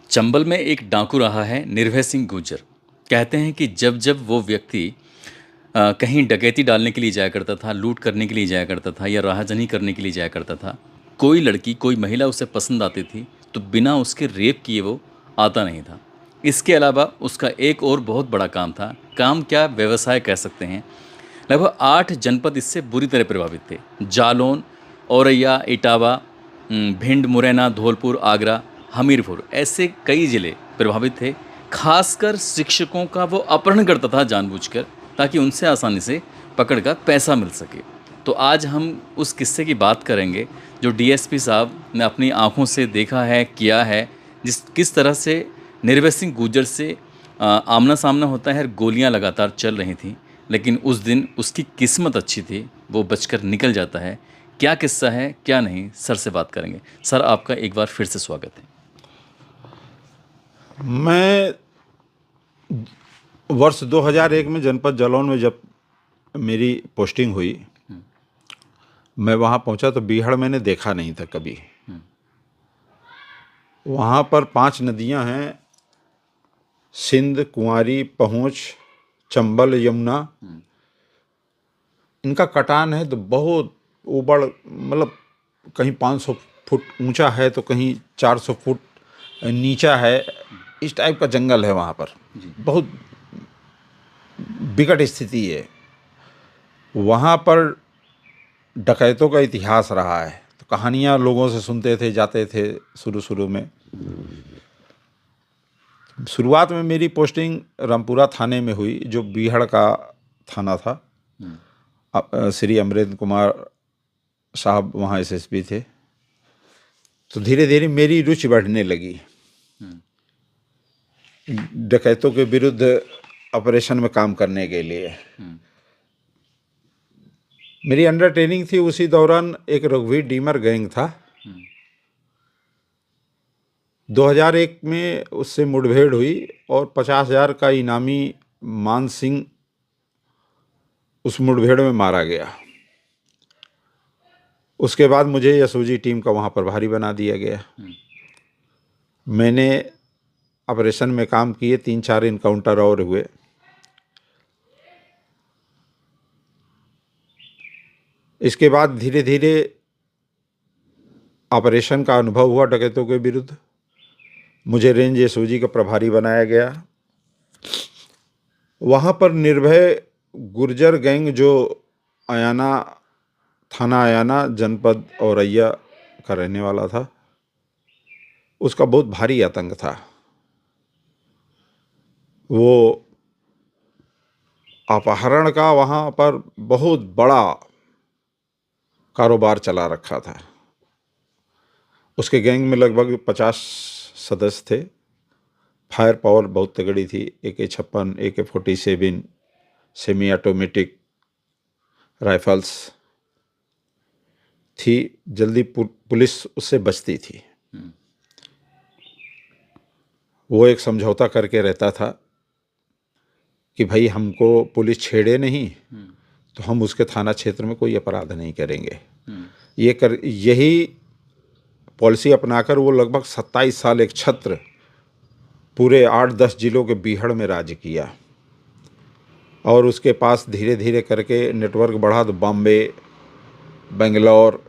चंबल में एक डाकू रहा है निर्भय सिंह गुर्जर। कहते हैं कि जब जब वो व्यक्ति कहीं डकैती डालने के लिए जाया करता था, लूट करने के लिए जाया करता था या राहजनी करने के लिए जाया करता था, कोई लड़की कोई महिला उसे पसंद आती थी तो बिना उसके रेप किए वो आता नहीं था। इसके अलावा उसका एक और बहुत बड़ा काम था। काम क्या, व्यवसाय कह सकते हैं। लगभग 8 जनपद इससे बुरी तरह प्रभावित थे। जालौन, औरैया, इटावा, भिंड, मुरैना, धौलपुर, आगरा, हमीरपुर, ऐसे कई ज़िले प्रभावित थे। खासकर शिक्षकों का वो अपहरण करता था जानबूझकर, ताकि उनसे आसानी से पकड़ कर पैसा मिल सके। तो आज हम उस किस्से की बात करेंगे जो डीएसपी साहब ने अपनी आंखों से देखा है, किया है। किस तरह से निर्भय सिंह गुर्जर से आमना सामना होता है और गोलियां लगातार चल रही थीं, लेकिन उस दिन उसकी किस्मत अच्छी थी, वो बचकर निकल जाता है। क्या किस्सा है क्या नहीं, सर से बात करेंगे। सर, आपका एक बार फिर से स्वागत है। मैं वर्ष 2001 में जनपद जालौन में जब मेरी पोस्टिंग हुई, मैं वहाँ पहुँचा तो बीहड़ मैंने देखा नहीं था कभी। वहाँ पर 5 नदियाँ हैं, सिंध, कुंवारी, पहुँच, चंबल, यमुना। इनका कटान है तो बहुत ऊबड़, मतलब कहीं 500 फुट ऊंचा है तो कहीं 400 फुट नीचा है। इस टाइप का जंगल है वहाँ पर। बहुत विकट स्थिति है। वहाँ पर डकैतों का इतिहास रहा है, तो कहानियाँ लोगों से सुनते थे, जाते थे। शुरू में शुरुआत में मेरी पोस्टिंग रामपुरा थाने में हुई, जो बीहड़ का थाना था। श्री अमरेंद्र कुमार साहब वहाँ एसएसपी थे। तो धीरे धीरे मेरी रुचि बढ़ने लगी डकैतों के विरुद्ध ऑपरेशन में काम करने के लिए। मेरी अंडर ट्रेनिंग थी। उसी दौरान एक रघुवीर डीमर गैंग था। 2001 में उससे मुठभेड़ हुई और 50,000 का इनामी मान सिंह उस मुठभेड़ में मारा गया। उसके बाद मुझे एसओजी टीम का वहाँ प्रभारी बना दिया गया। मैंने ऑपरेशन में काम किए, 3-4 इनकाउंटर और हुए। इसके बाद धीरे धीरे ऑपरेशन का अनुभव हुआ डकैतों के विरुद्ध। मुझे रेंज एसओजी का प्रभारी बनाया गया। वहाँ पर निर्भय गुर्जर गैंग, जो अयाना थाना, अयाना जनपद औरैया का रहने वाला था, उसका बहुत भारी आतंक था। वो अपहरण का वहाँ पर बहुत बड़ा कारोबार चला रखा था। उसके गैंग में लगभग 50 सदस्य थे। फायर पावर बहुत तगड़ी थी। AK-56, AK-47, semi automatic rifles थी। जल्दी पुलिस उससे बचती थी। वो एक समझौता करके रहता था कि भाई हमको पुलिस छेड़े नहीं तो हम उसके थाना क्षेत्र में कोई अपराध नहीं करेंगे। यही पॉलिसी अपनाकर वो लगभग 27 साल एक छत्र पूरे 8-10 जिलों के बीहड़ में राज किया। और उसके पास धीरे धीरे करके नेटवर्क बढ़ा तो बॉम्बे, बेंगलोर,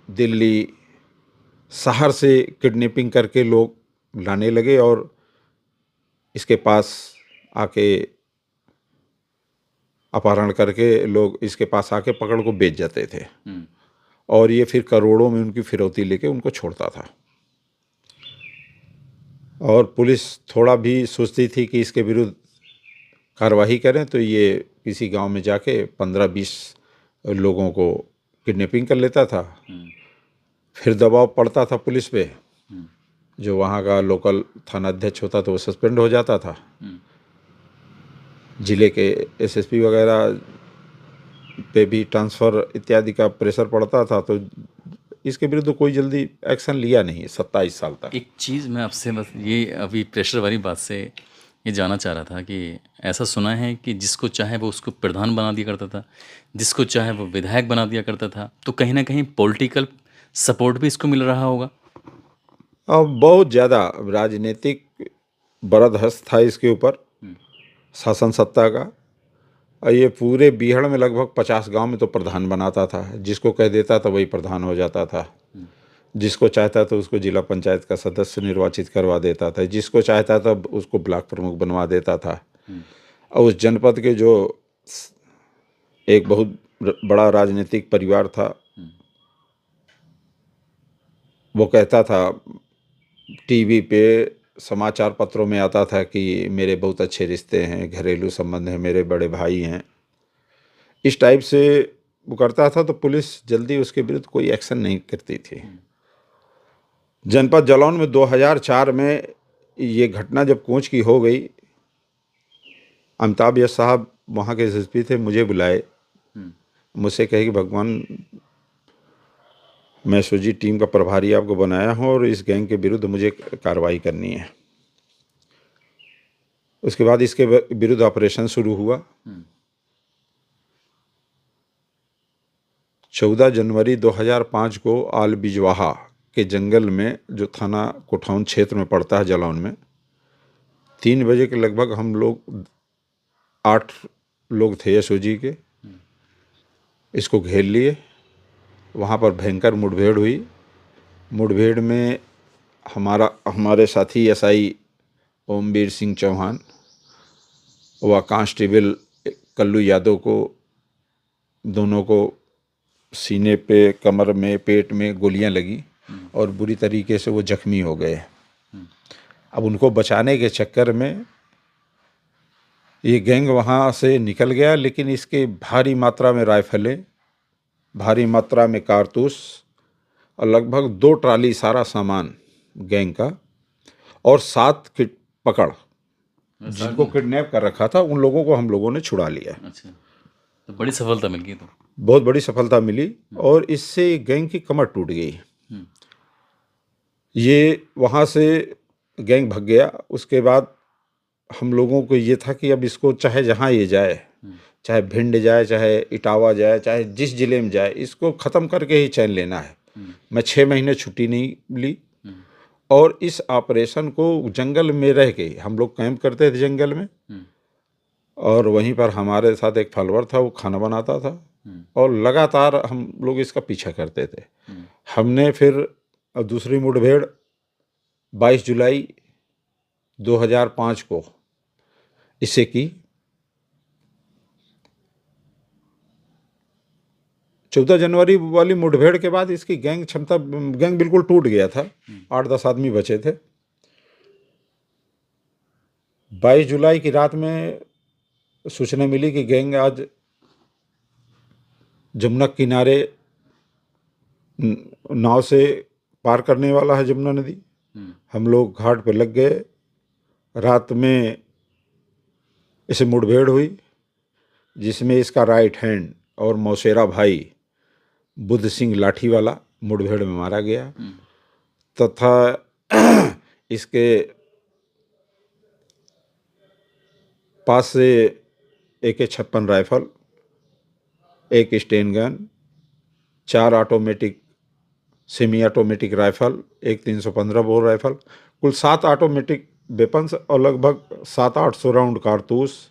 दिल्ली, शहर से किडनैपिंग करके लोग लाने लगे और इसके पास आके अपहरण करके लोग इसके पास आके पकड़ को बेच जाते थे। और ये फिर करोड़ों में उनकी फिरौती लेके उनको छोड़ता था। और पुलिस थोड़ा भी सोचती थी कि इसके विरुद्ध कार्रवाई करें तो ये किसी गांव में जाके 15-20 लोगों को किडनैपिंग कर लेता था। फिर दबाव पड़ता था पुलिस पे। जो वहाँ का लोकल थाना अध्यक्ष होता तो वो सस्पेंड हो जाता था। जिले के एसएसपी वगैरह पे भी ट्रांसफ़र इत्यादि का प्रेशर पड़ता था। तो इसके विरुद्ध कोई जल्दी एक्शन लिया नहीं 27 साल तक। एक चीज़ मैं आपसे बस ये अभी प्रेशर वाली बात से ये जानना चाह रहा था कि ऐसा सुना है कि जिसको चाहे वो उसको प्रधान बना दिया करता था, जिसको चाहे वो विधायक बना दिया करता था। तो कहीं ना कहीं पॉलिटिकल सपोर्ट भी इसको मिल रहा होगा। और बहुत ज़्यादा राजनीतिक बरदहस्त था इसके ऊपर शासन सत्ता का। और ये पूरे बिहार में लगभग 50 गांव में तो प्रधान बनाता था, जिसको कह देता था वही प्रधान हो जाता था। जिसको चाहता था उसको जिला पंचायत का सदस्य निर्वाचित करवा देता था, जिसको चाहता था उसको ब्लॉक प्रमुख बनवा देता था। और उस जनपद के जो एक बहुत बड़ा राजनीतिक परिवार था, वो कहता था, टीवी पे समाचार पत्रों में आता था कि मेरे बहुत अच्छे रिश्ते हैं, घरेलू संबंध हैं, मेरे बड़े भाई हैं, इस टाइप से वो करता था। तो पुलिस जल्दी उसके विरुद्ध कोई एक्शन नहीं करती थी। जनपद जालौन में 2004 में ये घटना जब कोंच की हो गई, अमिताभ यश साहब वहाँ के एसएसपी थे, मुझे बुलाए, मुझसे कहे कि भगवान, मैं सुजी टीम का प्रभारी आपको बनाया हूँ और इस गैंग के विरुद्ध मुझे कार्रवाई करनी है। उसके बाद इसके विरुद्ध ऑपरेशन शुरू हुआ। 14 जनवरी 2005 को आल बिजवाहा के जंगल में, जो थाना कोठाउन क्षेत्र में पड़ता है जालौन में, 3 बजे के लगभग हम लोग 8 लोग थे एसओजी के, इसको घेर लिए। वहाँ पर भयंकर मुठभेड़ हुई। मुठभेड़ में हमारे साथी एसआई ओमवीर सिंह चौहान व कांस्टेबल कल्लू यादव को, दोनों को सीने पे, कमर में, पेट में गोलियां लगी और बुरी तरीके से वो जख्मी हो गए। अब उनको बचाने के चक्कर में ये गैंग वहाँ से निकल गया, लेकिन इसके भारी मात्रा में राइफलें, भारी मात्रा में कारतूस और लगभग 2 ट्राली सारा सामान गैंग का, और 7 पकड़ जिनको किडनैप कर रखा था, उन लोगों को हम लोगों ने छुड़ा लिया। अच्छा, तो बड़ी सफलता मिल गई। तो बहुत बड़ी सफलता मिली और इससे गैंग की कमर टूट गई। ये वहाँ से गैंग भाग गया। उसके बाद हम लोगों को ये था कि अब इसको चाहे जहाँ ये जाए, चाहे भिंड जाए, चाहे इटावा जाए, चाहे जिस जिले में जाए, इसको ख़त्म करके ही चैन लेना है। मैं 6 महीने छुट्टी नहीं ली और इस ऑपरेशन को जंगल में रह के, हम लोग कैंप करते थे जंगल में, और वहीं पर हमारे साथ एक फॉलोअर था, वो खाना बनाता था और लगातार हम लोग इसका पीछा करते थे। हमने फिर दूसरी मुठभेड़ 22 जुलाई 2005 को इसे की। 14 जनवरी वाली मुठभेड़ के बाद इसकी गैंग बिल्कुल टूट गया था। 8-10 आदमी बचे थे। 22 जुलाई की रात में सूचना मिली कि गैंग आज जमुना किनारे नाव से पार करने वाला है, जमुना नदी। हम लोग घाट पर लग गए। रात में इसे मुठभेड़ हुई, जिसमें इसका राइट हैंड और मौसेरा भाई बुद्ध सिंह लाठी वाला मुठभेड़ में मारा गया, तथा इसके पास से AK-56 राइफल, एक Sten gun, 4 automatic semi automatic rifle, एक 315 बोर राइफल, कुल 7 ऑटोमेटिक वेपन्स और लगभग 700-800 राउंड कारतूस,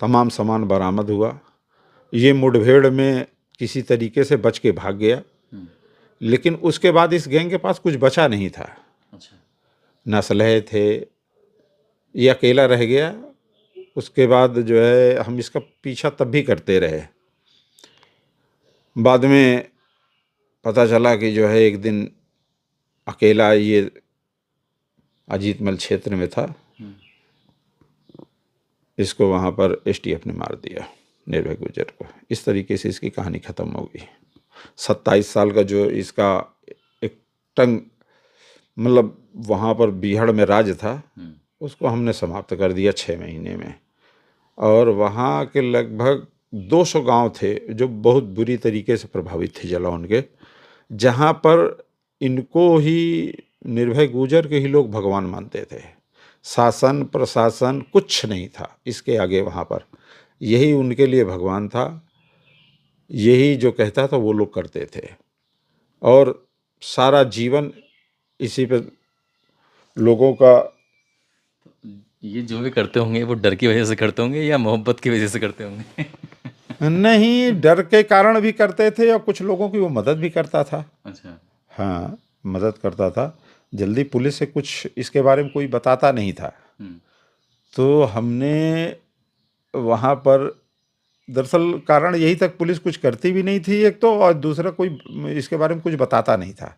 तमाम सामान बरामद हुआ। ये मुठभेड़ में किसी तरीके से बच के भाग गया, लेकिन उसके बाद इस गैंग के पास कुछ बचा नहीं था। अच्छा, न असलहे थे, ये अकेला रह गया। उसके बाद जो है हम इसका पीछा तब भी करते रहे। बाद में पता चला कि जो है एक दिन अकेला ये अजीतमल क्षेत्र में था, इसको वहाँ पर STF ने मार दिया, निर्भय गुर्जर को। इस तरीके से इसकी कहानी ख़त्म हो गई। 27 साल का जो इसका एक टंग, मतलब वहाँ पर बिहार में राज था, उसको हमने समाप्त कर दिया 6 महीने में। और वहाँ के लगभग 200 गांव थे जो बहुत बुरी तरीके से प्रभावित थे जालौन के, जहाँ पर इनको ही, निर्भय गुर्जर के ही लोग भगवान मानते थे। शासन प्रशासन कुछ नहीं था इसके आगे वहाँ पर। यही उनके लिए भगवान था। यही जो कहता था वो लोग करते थे और सारा जीवन इसी पे लोगों का। ये जो भी करते होंगे वो डर की वजह से करते होंगे या मोहब्बत की वजह से करते होंगे? नहीं, डर के कारण भी करते थे और कुछ लोगों की वो मदद भी करता था। अच्छा। हाँ, मदद करता था। जल्दी पुलिस से कुछ इसके बारे में कोई बताता नहीं था। तो हमने वहाँ पर दरअसल कारण यही था, पुलिस कुछ करती भी नहीं थी एक तो, और दूसरा कोई इसके बारे में कुछ बताता नहीं था।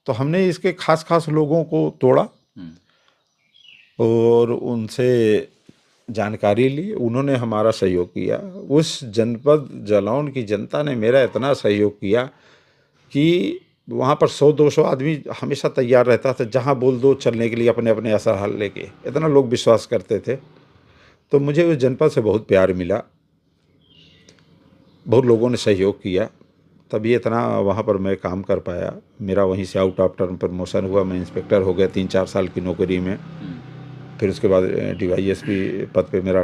तो हमने इसके खास खास लोगों को तोड़ा और उनसे जानकारी ली। उन्होंने हमारा सहयोग किया। उस जनपद जालौन की जनता ने मेरा इतना सहयोग किया कि वहाँ पर 100-200 आदमी हमेशा तैयार रहता था, जहाँ बोल दो चलने के लिए, अपने अपने असलहा लेके। इतना लोग विश्वास करते थे। तो मुझे उस जनपद से बहुत प्यार मिला, बहुत लोगों ने सहयोग किया, तभी इतना वहाँ पर मैं काम कर पाया। मेरा वहीं से आउट ऑफ टर्म प्रमोशन हुआ, मैं इंस्पेक्टर हो गया 3-4 साल की नौकरी में। फिर उसके बाद DYSP पद पे मेरा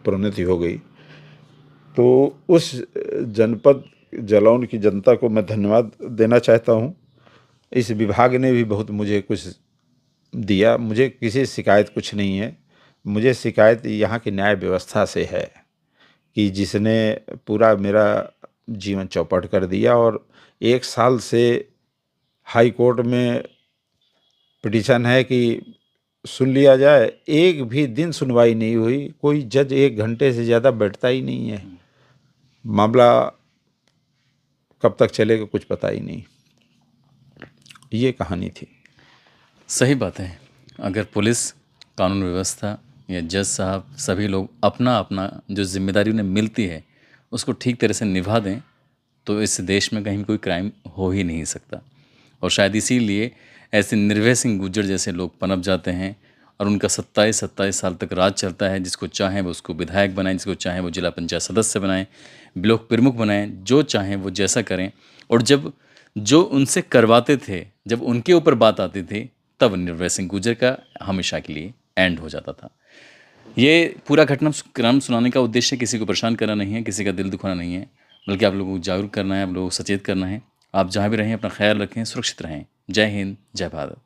प्रोन्नति हो गई। तो उस जनपद जालौन की जनता को मैं धन्यवाद देना चाहता हूँ। इस विभाग ने भी बहुत मुझे कुछ दिया। मुझे किसी शिकायत कुछ नहीं है। मुझे शिकायत यहाँ की न्याय व्यवस्था से है कि जिसने पूरा मेरा जीवन चौपट कर दिया। और 1 साल से हाई कोर्ट में पिटीशन है कि सुन लिया जाए, एक भी दिन सुनवाई नहीं हुई। कोई जज 1 घंटे से ज़्यादा बैठता ही नहीं है। मामला कब तक चलेगा कुछ पता ही नहीं। ये कहानी थी। सही बात है। अगर पुलिस, कानून व्यवस्था या जज साहब सभी लोग अपना अपना जो जिम्मेदारी उन्हें मिलती है उसको ठीक तरह से निभा दें तो इस देश में कहीं कोई क्राइम हो ही नहीं सकता। और शायद इसीलिए ऐसे निर्भय सिंह गुर्जर जैसे लोग पनप जाते हैं और उनका 27-27 साल तक राज चलता है। जिसको चाहें वो उसको विधायक बनाएं, जिसको चाहें वो जिला पंचायत सदस्य बनाएं, ब्लॉक प्रमुख बनाएं, जो चाहें वो जैसा करें। और जब जो उनसे करवाते थे, जब उनके ऊपर बात आती थी, तब निर्भय सिंह गुर्जर का हमेशा के लिए एंड हो जाता था। ये पूरा घटनाक्रम सुनाने का उद्देश्य किसी को परेशान करना नहीं है, किसी का दिल दुखाना नहीं है, बल्कि आप लोगों को जागरूक करना है, आप लोगों को सचेत करना है। आप जहाँ भी रहें अपना ख्याल रखें, सुरक्षित रहें। जय हिंद, जय भारत।